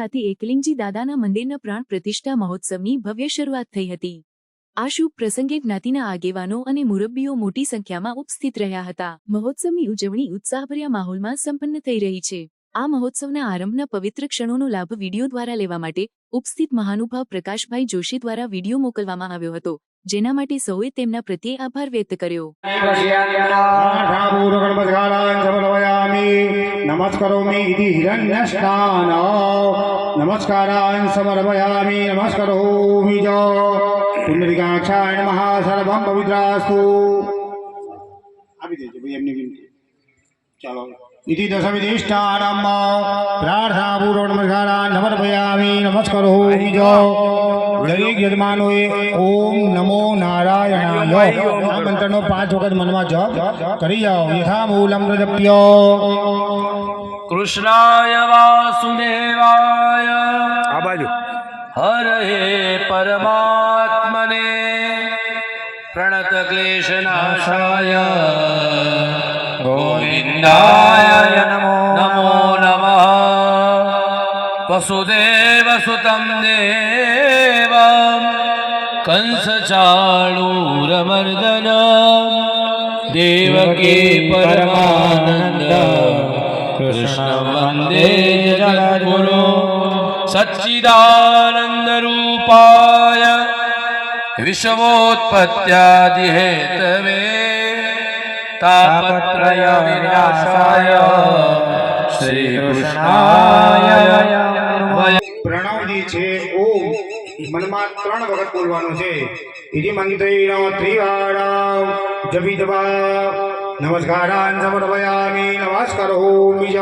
ખાતે એકલિંગજી દાદાના મંદિરના પ્રાણ પ્રતિષ્ઠા મહોત્સવની ભવ્ય શરૂઆત થઈ હતી। આ શુભ પ્રસંગે જ્ઞાતિના આગેવાનો અને મુરબ્બીઓ મોટી સંખ્યામાં ઉપસ્થિત રહ્યા હતા। મહોત્સવની ઉજવણી ઉત્સાહભર્યા માહોલમાં સંપન્ન થઈ રહી છે। આ મહોત્સવના આરંભના પવિત્ર ક્ષણોનો લાભ વિડીયો દ્વારા લેવા માટે ઉપસ્થિત મહાનુભાવ પ્રકાશભાઈ જોશી દ્વારા વિડીયો મોકલવામાં આવ્યો હતો, જેના માટે સૌએ તેમના પ્રત્યે આભાર વ્યક્ત કર્યો। નમસ્કારોમિ ઇતિ હિરણ્યસ્નાન નમસ્કારાન સમર્પયામિ નમસ્કારોમિ જ પુંડરીકાક્ષાય નમઃ સર્વં પવિત્રાસ્તુ। આપી દેજો ભાઈ એમની વિનંતી। ચાલો इति दशविधिष्ठानम् प्रार्थनापूर्वक नमस्कारान् समर्पयामि नमस्कारोमि च दरेक यजमानोए ओम नमो नारायणाय आ मंत्रनो 5 वखत मनमा जप કરી જાઓ। यथा मूलम प्रजप्य कृष्णाय वासुदेवाय આ બાજુ हरये परमात्मने प्रणत क्लेशनाशाय गोविन्दाय नमो नमः। वसुदेव सुतं देवं कंसचाणूरमर्दन देवकी परमानंद कृष्ण वंदे जगद्गुरु सच्चिदानंद रूपाय विश्वोत्पत्त्यादि हेतवे तापत्रय विनाशाय श्री कृष्णाय પ્રણવજી છે ઓમ મનમાં 3 વખત બોલવાનું છે। ઇતિ મંત્રેણ ત્રિવારમ જપિત્વા નમસ્કારાન સમર્પયામિ નમસ્કારોમિ ચ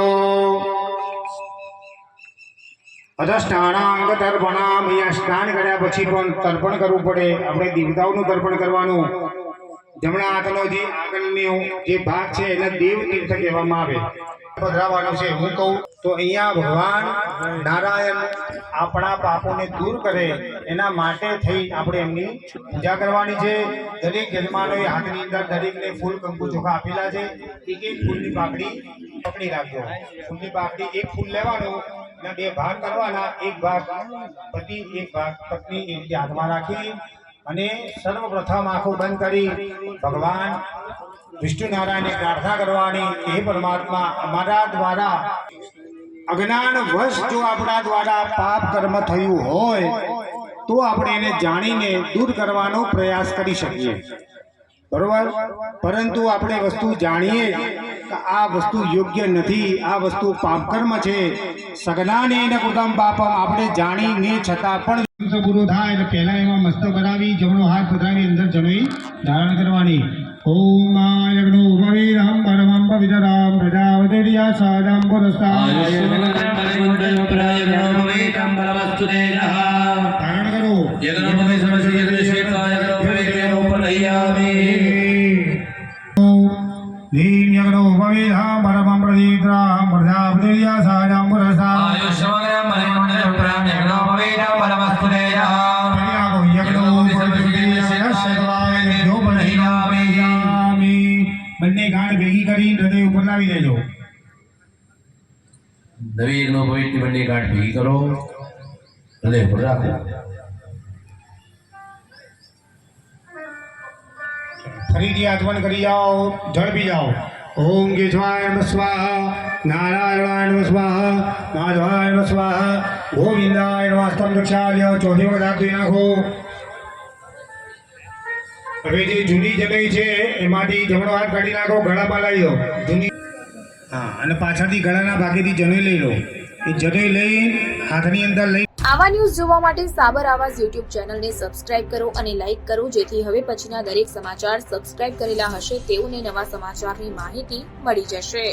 અધસ્નાનાંગ તર્પણામ। અહીંયા સ્નાન કર્યા પછી પણ તર્પણ કરવું પડે। આપણે દેવતાઓનું તર્પણ કરવાનું। જમણા હાથનો જે આગળનો જે ભાગ છે એને દેવ તીર્થ કહેવામાં આવે। પધરાવવાનું છે। હું કહું તો અહીંયા ભગવાન નારાયણ આપણા પાપોને દૂર કરે એના માટે થઈ આપણે એમની પૂજા કરવાની છે। દરેક યજમાનોએ હાથની અંદર દરેકને ફૂલ કંકુ ચોખા આપેલા છે। એક એક ફૂલની પાકડી પકડી રાખજો। ફૂલની પાકડી એક ફૂલ લેવાનું અને 2 ભાગ કરવાના। એક ભાગ પતિ એક ભાગ પત્ની એ રીતે હાથમાં રાખી અને સર્વપ્રથમ આંખો બંધ કરી ભગવાન વિષ્ણુ નારાયણને પ્રાર્થના કરવાની। હે પરમાત્મા, અમારા દ્વારા અજ્ઞાન વશ જો આપણા દ્વારા પાપ કર્મ થયું હોય તો આપણે એને જાણીને દૂર કરવાનો પ્રયાસ કરી શકીએ, બરોબર। પરંતુ આપણે વસ્તુ જાણીએ કે આ વસ્તુ યોગ્ય નથી, આ વસ્તુ પાપ કર્મ છે, સગનાનેન કૃતમ પાપમ, આપણે જાણીને છતાં પણ પૂરો થાય એટલે પહેલા એમાં મસ્તક કરાવી જમણો હાથ પધરાવી અંદર જનોઈ ધારણ કરવાની। ओम यज्ञो उपवीरहं परमं पवित्रं प्रजापतिर्या सादं पुरस्तात् धारण करो। लीं यज्ञो उपवीरहं परमं पवित्रं प्रजापतिर्या सादं पुरस्तात् બંને ગાંઠ ભેગી કરી હૃદય ઉપર લાવી દેજો। નવી નો પવિત્ર બંને ગાંઠ ભેગી કરો, હૃદય ઉપર રાખો। ફરીથી આચમન કરી જાઓ, જળ પી જાઓ। ओम केशवाय नमः स्वाहा, नारायणाय नमः स्वाहा, माधवाय नमः स्वाहा, गोविंदाय नमः। स्तंभ दक्षाल्य चौथी वखत हाथ ધોઈ નાખો। હવે જે જૂની જનોઈ છે એમાંથી જમણો હાથ કાઢી નાખો, ગળામાં લાવી દો જૂની। હા, અને પાછળથી ગળાના ભાગેથી જનોઈ લઈ લો। એ જનોઈ લઈ હાથની અંદર લઈ। આવા ન્યૂઝ જોવા માટે સાબર આવાઝ યુટ્યુબ ચેનલને સબસ્ક્રાઇબ કરો અને લાઇક કરો, જેથી હવે પછીના દરેક સમાચાર સબસ્ક્રાઇબ કરેલા હશે તેઓને નવા સમાચારની માહિતી મળી જશે।